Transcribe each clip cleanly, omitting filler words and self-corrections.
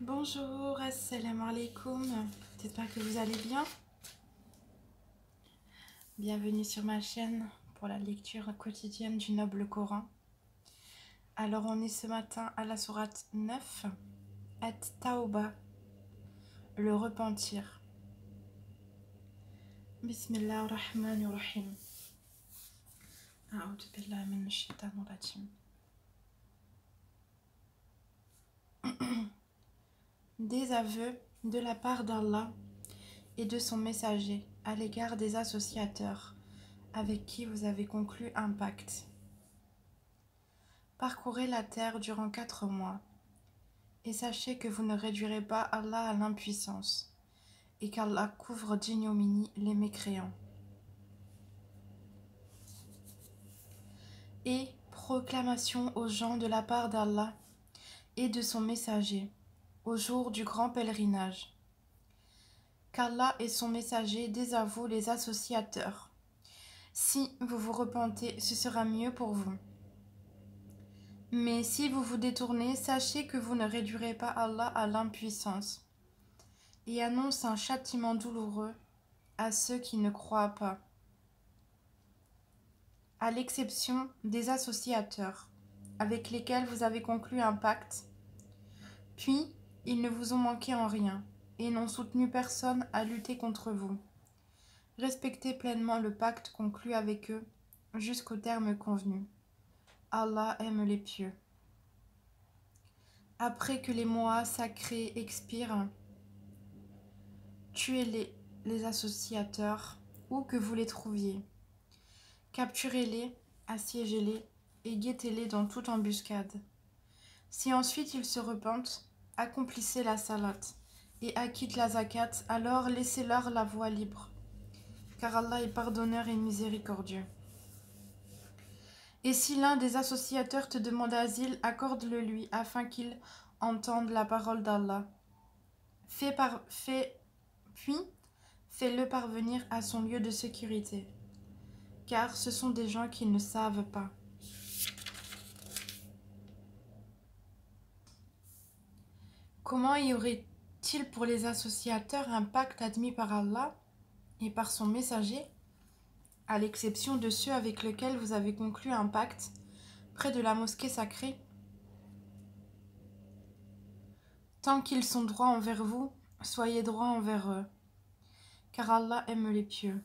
Bonjour, assalamu alaikum. J'espère que vous allez bien. Bienvenue sur ma chaîne pour la lecture quotidienne du noble Coran. Alors on est ce matin à la sourate 9, At-Tawbah, le repentir. Bismillahirrahmanirrahim. A'udhu billahi minash shaitanir rajim. Des aveux de la part d'Allah et de son messager à l'égard des associateurs avec qui vous avez conclu un pacte. Parcourez la terre durant 4 mois, et sachez que vous ne réduirez pas Allah à l'impuissance, et qu'Allah couvre d'ignominie les mécréants. Et proclamation aux gens de la part d'Allah et de son messager, au jour du grand pèlerinage, qu'Allah et son messager désavouent les associateurs. Si vous vous repentez, ce sera mieux pour vous. Mais si vous vous détournez, sachez que vous ne réduirez pas Allah à l'impuissance, et annonce un châtiment douloureux à ceux qui ne croient pas, à l'exception des associateurs, avec lesquels vous avez conclu un pacte, puis ils ne vous ont manqué en rien, et n'ont soutenu personne à lutter contre vous. Respectez pleinement le pacte conclu avec eux, jusqu'au terme convenu. Allah aime les pieux. Après que les mois sacrés expirent, tuez les associateurs, où que vous les trouviez. Capturez-les, assiégez-les et guettez-les dans toute embuscade. Si ensuite ils se repentent, accomplissez la salat et acquittent la zakat, alors laissez-leur la voie libre, car Allah est pardonneur et miséricordieux. Et si l'un des associateurs te demande asile, accorde-le lui afin qu'il entende la parole d'Allah. Puis fais-le parvenir à son lieu de sécurité, car ce sont des gens qui ne savent pas. Comment y aurait-il pour les associateurs un pacte admis par Allah et par son messager, à l'exception de ceux avec lesquels vous avez conclu un pacte près de la mosquée sacrée? Tant qu'ils sont droits envers vous, soyez droits envers eux, car Allah aime les pieux.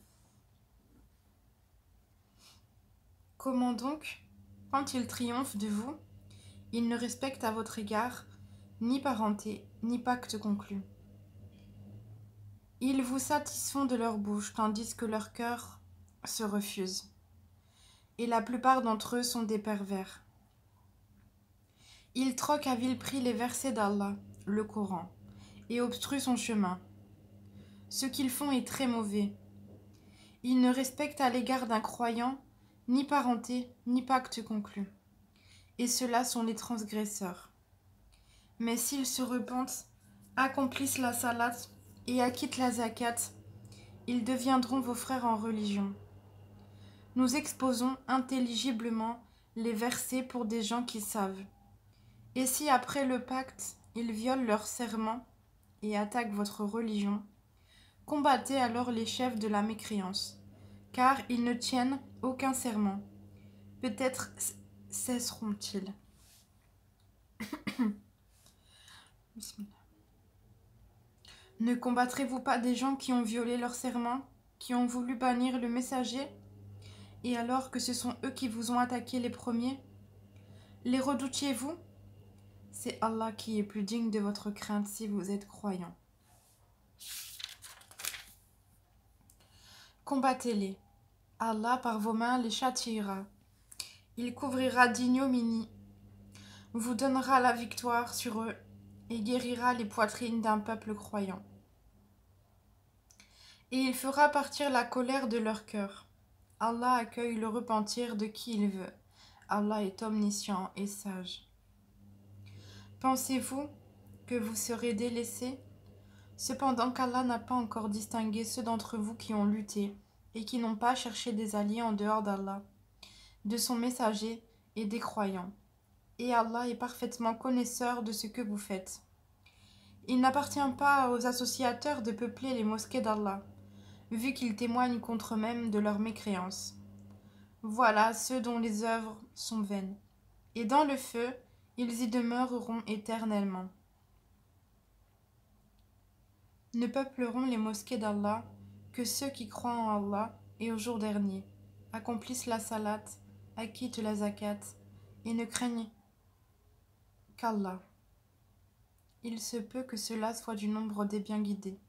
Comment donc, quand ils triomphent de vous, ils ne respectent à votre égard ni parenté, ni pacte conclu. Ils vous satisfont de leur bouche, tandis que leur cœur se refuse. Et la plupart d'entre eux sont des pervers. Ils troquent à vil prix les versets d'Allah, le Coran, et obstruent son chemin. Ce qu'ils font est très mauvais. Ils ne respectent à l'égard d'un croyant ni parenté, ni pacte conclu. Et ceux-là sont les transgresseurs. Mais s'ils se repentent, accomplissent la salat et acquittent la zakat, ils deviendront vos frères en religion. Nous exposons intelligiblement les versets pour des gens qui savent. Et si après le pacte, ils violent leur serment et attaquent votre religion, combattez alors les chefs de la mécréance, car ils ne tiennent aucun serment. Peut-être cesseront-ils. Ne combattrez-vous pas des gens qui ont violé leur serment, qui ont voulu bannir le messager, et alors que ce sont eux qui vous ont attaqué les premiers? Les redoutiez-vous? C'est Allah qui est plus digne de votre crainte si vous êtes croyants. Combattez-les. Allah par vos mains les châtiera. Il couvrira d'ignominie, vous donnera la victoire sur eux et guérira les poitrines d'un peuple croyant. Et il fera partir la colère de leur cœur. Allah accueille le repentir de qui il veut. Allah est omniscient et sage. Pensez-vous que vous serez délaissés? Cependant qu'Allah n'a pas encore distingué ceux d'entre vous qui ont lutté et qui n'ont pas cherché des alliés en dehors d'Allah, de son messager et des croyants. Et Allah est parfaitement connaisseur de ce que vous faites. Il n'appartient pas aux associateurs de peupler les mosquées d'Allah, vu qu'ils témoignent contre eux-mêmes de leur mécréance. Voilà ceux dont les œuvres sont vaines. Et dans le feu, ils y demeureront éternellement. Ne peupleront les mosquées d'Allah que ceux qui croient en Allah et au jour dernier, accomplissent la salat, acquittent la zakat et ne craignent qu'Allah. Il se peut que cela soit du nombre des bien guidés.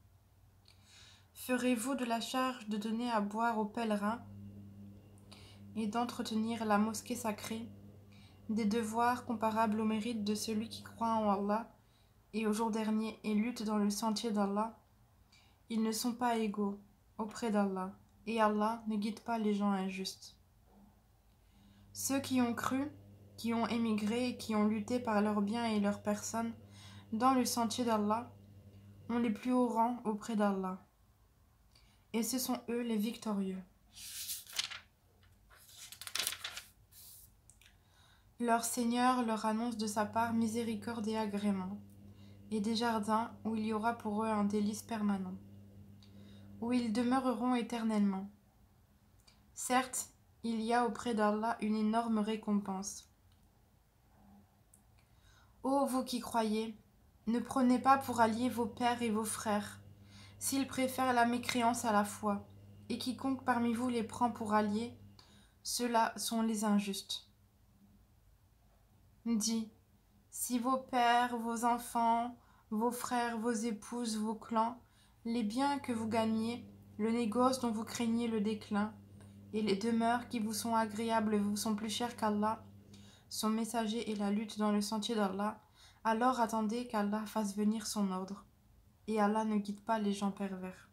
Ferez-vous de la charge de donner à boire aux pèlerins et d'entretenir la mosquée sacrée, des devoirs comparables au mérite de celui qui croit en Allah et au jour dernier et lutte dans le sentier d'Allah? Ils ne sont pas égaux auprès d'Allah, et Allah ne guide pas les gens injustes. Ceux qui ont cru, qui ont émigré et qui ont lutté par leurs biens et leurs personnes dans le sentier d'Allah ont les plus hauts rangs auprès d'Allah. Et ce sont eux les victorieux. Leur Seigneur leur annonce de sa part miséricorde et agrément, et des jardins où il y aura pour eux un délice permanent, où ils demeureront éternellement. Certes, il y a auprès d'Allah une énorme récompense. Ô vous qui croyez, ne prenez pas pour alliés vos pères et vos frères, s'ils préfèrent la mécréance à la foi, et quiconque parmi vous les prend pour alliés, ceux-là sont les injustes. Dis, si vos pères, vos enfants, vos frères, vos épouses, vos clans, les biens que vous gagnez, le négoce dont vous craignez le déclin, et les demeures qui vous sont agréables vous sont plus chères qu'Allah, son messager et la lutte dans le sentier d'Allah, alors attendez qu'Allah fasse venir son ordre. Et Allah ne guide pas les gens pervers.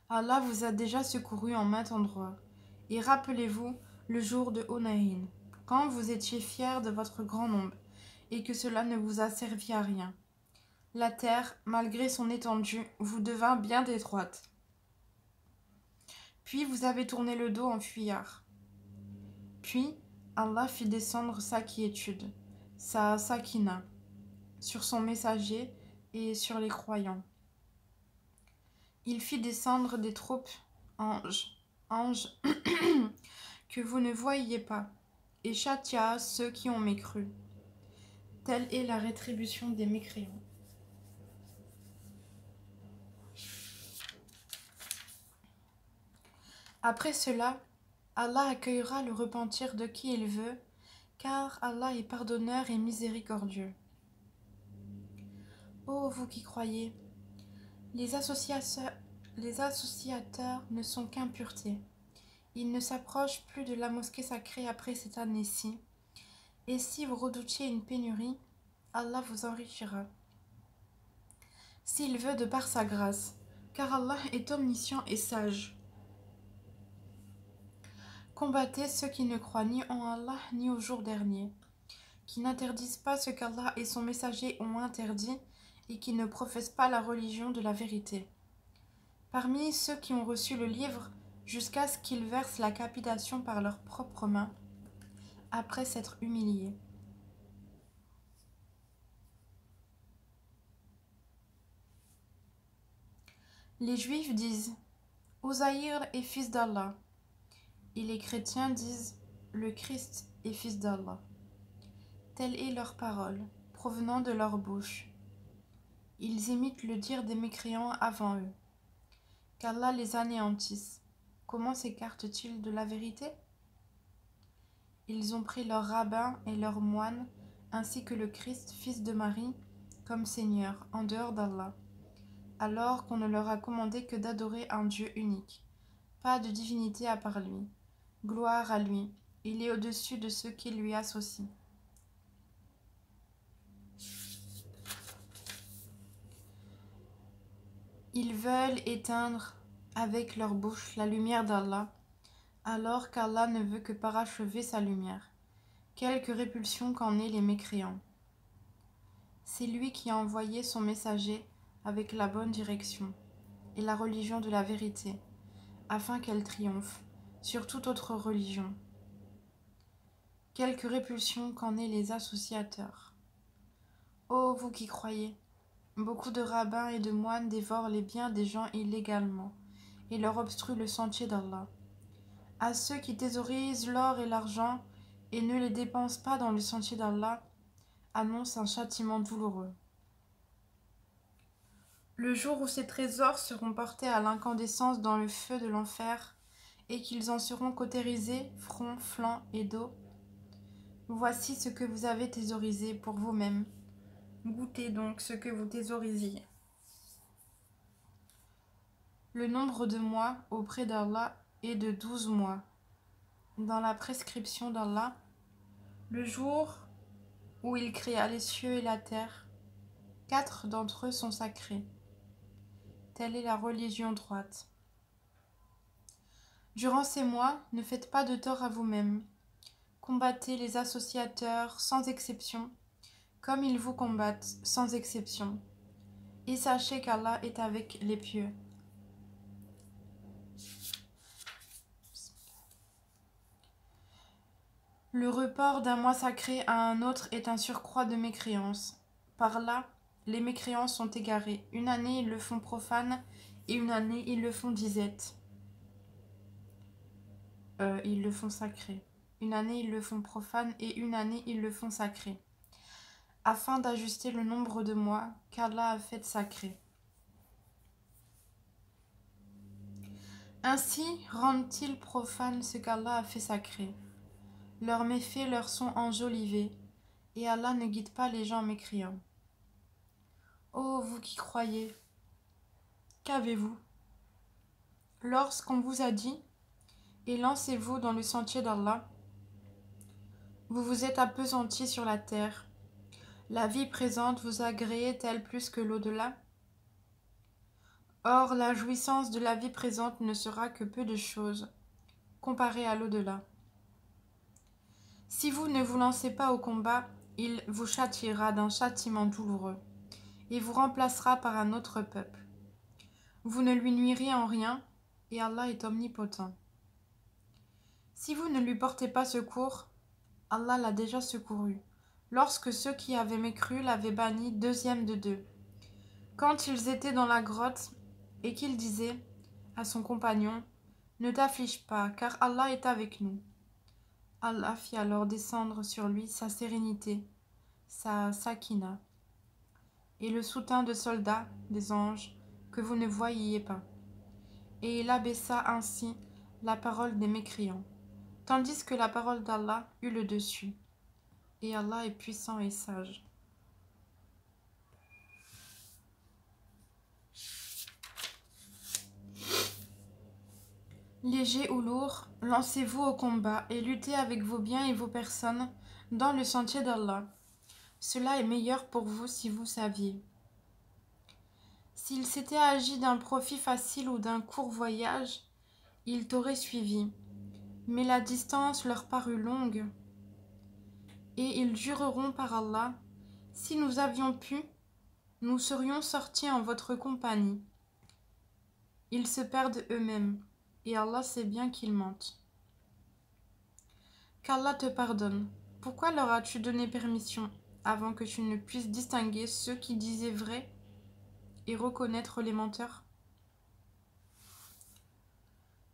Allah vous a déjà secouru en maint endroit. Et rappelez-vous le jour de Hunayn, quand vous étiez fiers de votre grand nombre, et que cela ne vous a servi à rien. La terre, malgré son étendue, vous devint bien étroite. Puis vous avez tourné le dos en fuyard. Puis Allah fit descendre sa quiétude, sa sakina, sur son messager et sur les croyants. Il fit descendre des troupes, anges, que vous ne voyiez pas, et châtia ceux qui ont mécru. Telle est la rétribution des mécréants. Après cela, Allah accueillera le repentir de qui il veut, car Allah est pardonneur et miséricordieux. Ô vous qui croyez, les associateurs ne sont qu'impuretés. Ils ne s'approchent plus de la mosquée sacrée après cette année-ci. Et si vous redoutiez une pénurie, Allah vous enrichira. S'il veut de par sa grâce, car Allah est omniscient et sage. Combattez ceux qui ne croient ni en Allah ni au jour dernier, qui n'interdisent pas ce qu'Allah et son messager ont interdit et qui ne professent pas la religion de la vérité. Parmi ceux qui ont reçu le livre, jusqu'à ce qu'ils versent la capitation par leurs propres mains, après s'être humiliés. Les Juifs disent « Ozaïr est fils d'Allah » et les chrétiens disent « Le Christ est fils d'Allah ». Telle est leur parole, provenant de leur bouche. Ils imitent le dire des mécréants avant eux. Qu'Allah les anéantisse. Comment s'écartent-ils de la vérité? Ils ont pris leurs rabbins et leurs moines, ainsi que le Christ, fils de Marie, comme Seigneur, en dehors d'Allah, alors qu'on ne leur a commandé que d'adorer un Dieu unique. Pas de divinité à part lui. Gloire à lui, il est au-dessus de ceux qui lui associent. Ils veulent éteindre avec leur bouche la lumière d'Allah, alors qu'Allah ne veut que parachever sa lumière. Quelque répulsion qu'en aient les mécréants. C'est lui qui a envoyé son messager avec la bonne direction et la religion de la vérité, afin qu'elle triomphe sur toute autre religion. Quelque répulsion qu'en aient les associateurs. Ô Ô vous qui croyez, beaucoup de rabbins et de moines dévorent les biens des gens illégalement et leur obstruent le sentier d'Allah. À ceux qui thésaurisent l'or et l'argent et ne les dépensent pas dans le sentier d'Allah, annonce un châtiment douloureux. Le jour où ces trésors seront portés à l'incandescence dans le feu de l'enfer et qu'ils en seront cautérisés, front, flanc et dos, voici ce que vous avez thésaurisé pour vous-même. Goûtez donc ce que vous thésaurisiez. Le nombre de mois auprès d'Allah est de 12 mois. Dans la prescription d'Allah, le jour où il créa les cieux et la terre, 4 d'entre eux sont sacrés. Telle est la religion droite. Durant ces mois, ne faites pas de tort à vous-même. Combattez les associateurs sans exception, comme ils vous combattent sans exception. Et sachez qu'Allah est avec les pieux. Le report d'un mois sacré à un autre est un surcroît de mécréance. Par là, les mécréants sont égarés. Une année, ils le font profane, et une année, ils le font disette. Ils le font sacré. Une année, ils le font profane, et une année, ils le font sacré. Afin d'ajuster le nombre de mois qu'Allah a fait sacré. Ainsi rendent-ils profane ce qu'Allah a fait sacré. Leurs méfaits leur sont enjolivés, et Allah ne guide pas les gens mécréants. Ô vous qui croyez, qu'avez-vous? Lorsqu'on vous a dit « Et lancez-vous dans le sentier d'Allah », vous vous êtes appesantis sur la terre. La vie présente vous agrée-t-elle plus que l'au-delà? Or, la jouissance de la vie présente ne sera que peu de choses, comparée à l'au-delà. Si vous ne vous lancez pas au combat, il vous châtiera d'un châtiment douloureux et vous remplacera par un autre peuple. Vous ne lui nuirez en rien, et Allah est omnipotent. Si vous ne lui portez pas secours, Allah l'a déjà secouru, lorsque ceux qui avaient mécru l'avaient banni deuxième de deux. Quand ils étaient dans la grotte, et qu'il disait à son compagnon, « Ne t'afflige pas, car Allah est avec nous. » Allah fit alors descendre sur lui sa sérénité, sa sakina, et le soutien de soldats, des anges, que vous ne voyiez pas. Et il abaissa ainsi la parole des mécréants, tandis que la parole d'Allah eut le dessus. Et Allah est puissant et sage. Léger ou lourd, lancez-vous au combat et luttez avec vos biens et vos personnes dans le sentier d'Allah. Cela est meilleur pour vous si vous saviez. S'il s'était agi d'un profit facile ou d'un court voyage, ils t'auraient suivi. Mais la distance leur parut longue, et ils jureront par Allah, si nous avions pu, nous serions sortis en votre compagnie. Ils se perdent eux-mêmes, et Allah sait bien qu'ils mentent. Qu'Allah te pardonne. Pourquoi leur as-tu donné permission avant que tu ne puisses distinguer ceux qui disaient vrai et reconnaître les menteurs?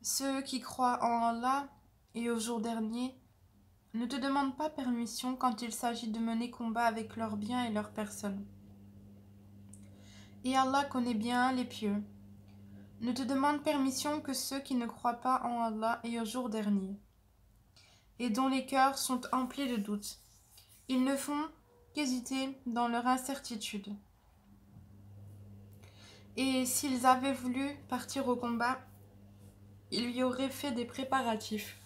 Ceux qui croient en Allah et au jour dernier ne te demandent pas permission quand il s'agit de mener combat avec leurs biens et leurs personnes. Et Allah connaît bien les pieux. Ne te demandent permission que ceux qui ne croient pas en Allah et au jour dernier, et dont les cœurs sont emplis de doutes. Ils ne font qu'hésiter dans leur incertitude. Et s'ils avaient voulu partir au combat, ils lui auraient fait des préparatifs.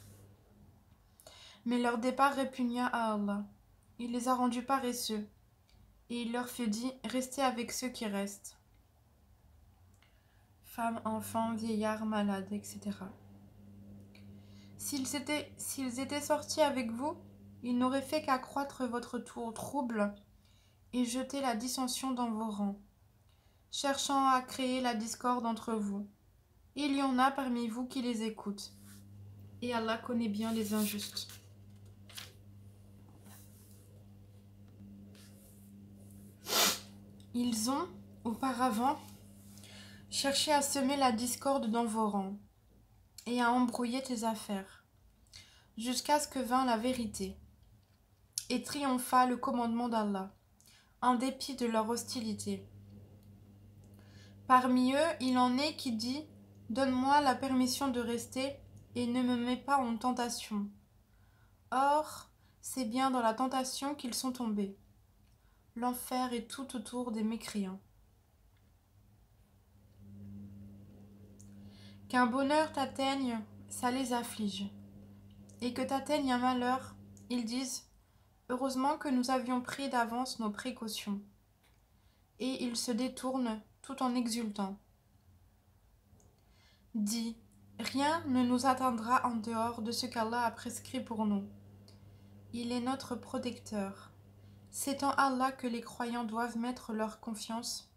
Mais leur départ répugna à Allah. Il les a rendus paresseux, et il leur fut dit, restez avec ceux qui restent. Femmes, enfants, vieillards, malades, etc. S'ils étaient sortis avec vous, ils n'auraient fait qu'accroître votre trouble et jeter la dissension dans vos rangs, cherchant à créer la discorde entre vous. Il y en a parmi vous qui les écoutent, et Allah connaît bien les injustes. Ils ont, auparavant, cherché à semer la discorde dans vos rangs et à embrouiller tes affaires, jusqu'à ce que vint la vérité et triompha le commandement d'Allah, en dépit de leur hostilité. Parmi eux, il en est qui dit : donne-moi la permission de rester et ne me mets pas en tentation. Or, c'est bien dans la tentation qu'ils sont tombés. L'enfer est tout autour des mécréants. Qu'un bonheur t'atteigne, ça les afflige. Et que t'atteigne un malheur, ils disent : heureusement que nous avions pris d'avance nos précautions. Et ils se détournent tout en exultant. Dis : rien ne nous atteindra en dehors de ce qu'Allah a prescrit pour nous. Il est notre protecteur. C'est en Allah que les croyants doivent mettre leur confiance.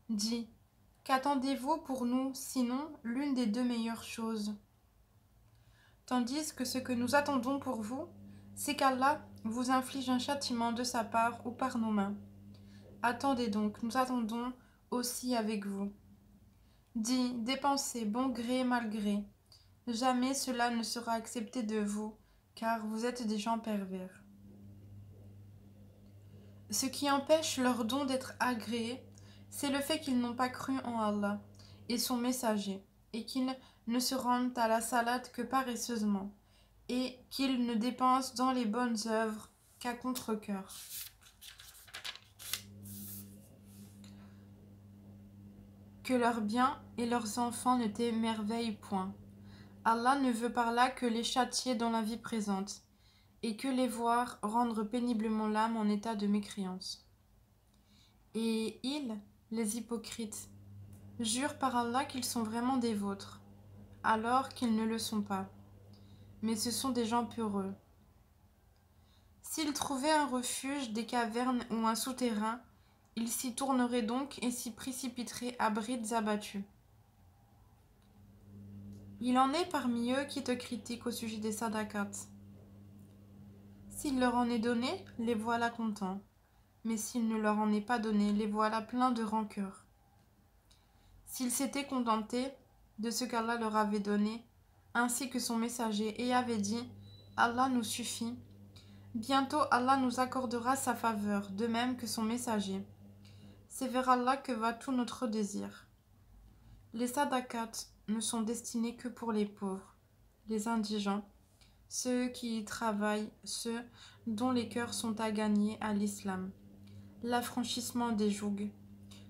Dis : qu'attendez-vous pour nous, sinon l'une des deux meilleures choses ? Tandis que ce que nous attendons pour vous, c'est qu'Allah vous inflige un châtiment de sa part ou par nos mains. Attendez donc, nous attendons aussi avec vous. Dis : dépensez bon gré mal gré. Jamais cela ne sera accepté de vous, car vous êtes des gens pervers. Ce qui empêche leur don d'être agréé, c'est le fait qu'ils n'ont pas cru en Allah et son messager, et qu'ils ne se rendent à la salade que paresseusement, et qu'ils ne dépensent dans les bonnes œuvres qu'à contre-cœur. Que leurs biens et leurs enfants ne t'émerveillent point. Allah ne veut par là que les châtier dans la vie présente, et que les voir rendre péniblement l'âme en état de mécréance. Et ils, les hypocrites, jurent par Allah qu'ils sont vraiment des vôtres, alors qu'ils ne le sont pas, mais ce sont des gens peureux. S'ils trouvaient un refuge, des cavernes ou un souterrain, ils s'y tourneraient donc et s'y précipiteraient à brides abattues. Il en est parmi eux qui te critiquent au sujet des sadaqat. S'il leur en est donné, les voilà contents, mais s'il ne leur en est pas donné, les voilà pleins de rancœur. S'ils s'étaient contentés de ce qu'Allah leur avait donné, ainsi que son messager, et avaient dit : Allah nous suffit, bientôt Allah nous accordera sa faveur, de même que son messager. C'est vers Allah que va tout notre désir. Les sadaqat ne sont destinés que pour les pauvres, les indigents, ceux qui y travaillent, ceux dont les cœurs sont à gagner à l'islam, l'affranchissement des jougs,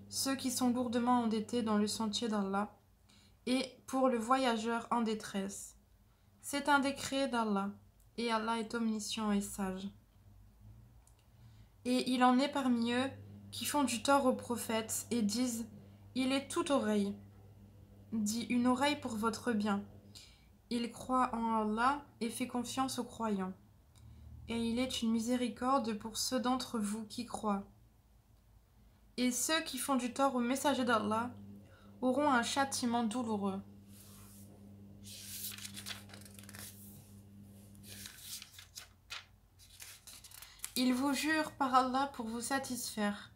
ceux qui sont lourdement endettés dans le sentier d'Allah, et pour le voyageur en détresse. C'est un décret d'Allah, et Allah est omniscient et sage. Et il en est parmi eux qui font du tort aux prophètes et disent : il est toute oreille. Dit : une oreille pour votre bien. Il croit en Allah et fait confiance aux croyants. Et il est une miséricorde pour ceux d'entre vous qui croient. Et ceux qui font du tort au messager d'Allah auront un châtiment douloureux. Ils vous jurent par Allah pour vous satisfaire,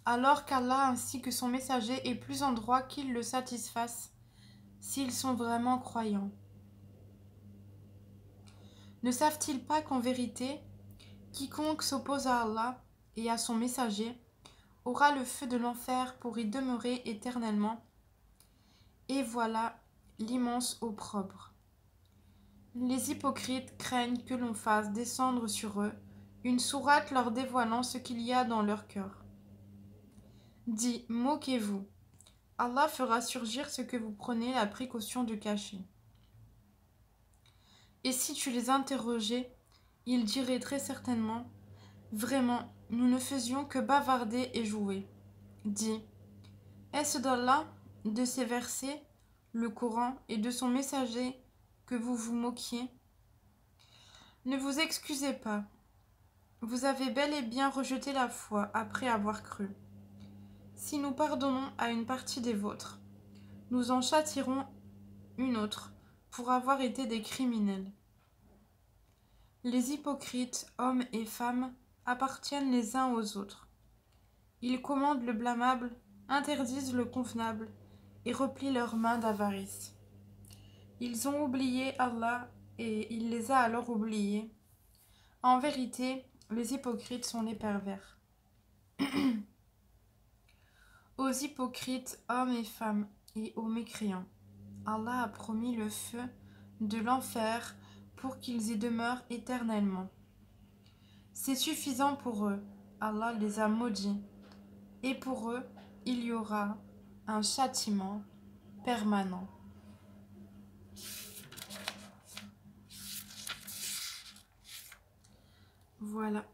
alors qu'Allah ainsi que son messager est plus en droit qu'ils le satisfassent, s'ils sont vraiment croyants. Ne savent-ils pas qu'en vérité, quiconque s'oppose à Allah et à son messager aura le feu de l'enfer pour y demeurer éternellement ? Et voilà l'immense opprobre. Les hypocrites craignent que l'on fasse descendre sur eux une sourate leur dévoilant ce qu'il y a dans leur cœur. Dis : moquez-vous. Allah fera surgir ce que vous prenez la précaution de cacher. Et si tu les interrogeais, ils diraient très certainement : vraiment, nous ne faisions que bavarder et jouer. Dis : est-ce d'Allah, de ses versets, le Coran et de son messager que vous vous moquiez ? Ne vous excusez pas. Vous avez bel et bien rejeté la foi après avoir cru. Si nous pardonnons à une partie des vôtres, nous en châtierons une autre pour avoir été des criminels. Les hypocrites, hommes et femmes, appartiennent les uns aux autres. Ils commandent le blâmable, interdisent le convenable et replient leurs mains d'avarice. Ils ont oublié Allah et il les a alors oubliés. En vérité, les hypocrites sont les pervers. Aux hypocrites, hommes et femmes, et aux mécréants, Allah a promis le feu de l'enfer pour qu'ils y demeurent éternellement. C'est suffisant pour eux, Allah les a maudits, et pour eux, il y aura un châtiment permanent. Voilà,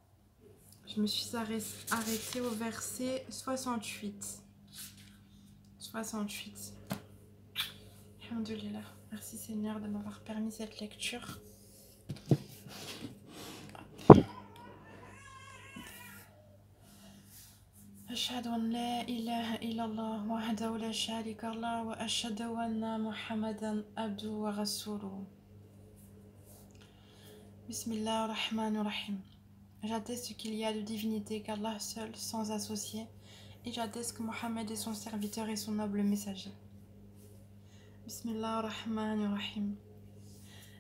je me suis arrêtée au verset 68. 68. Alhamdulillah. Merci Seigneur de m'avoir permis cette lecture. أشهد أن لا إله إلا الله وحده لا شريك له وأشهد أن محمدا عبده ورسوله. Bismillah ar-Rahman ar-Rahim. J'atteste qu'il y a de divinité qu'Allah seul, sans associé, et j'atteste que Mohammed est son serviteur et son noble messager. Bismillah ar-Rahman ar-Rahim.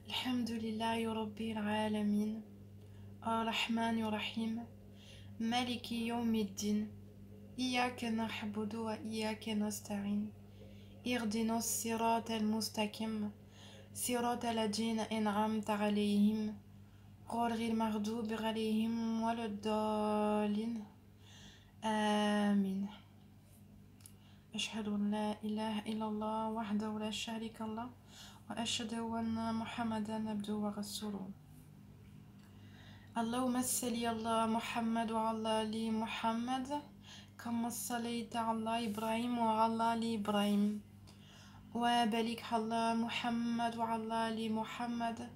Alhamdulillahi Rabbil Alamin. Ar-Rahman ar-Rahim. Maliki Yawmiddin. إياك نعبد وإياك نستعين اهدنا الصراط المستقيم صراط الذين أنعمت عليهم غير المغضوب عليهم ولا الضالين آمين أشهد أن لا إله إلا الله وحده لا شريك له وأشهد أن محمدا عبده ورسوله اللهم صل على محمد وعلى آل محمد كما صليت على إبراهيم وعلى آل إبراهيم وبارك على محمد وعلى آل محمد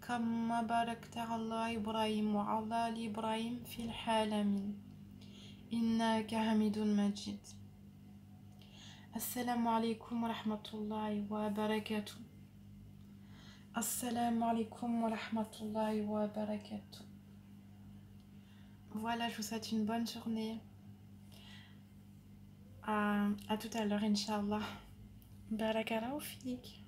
كما باركت على إبراهيم وعلى آل إبراهيم في العالمين إنك حميد مجيد. السلام عليكم ورحمة الله وبركاته. السلام عليكم ورحمة الله وبركاته. Voilà, je vous souhaite une bonne journée. À tout à l'heure, Inch'Allah. Barakallahu fik.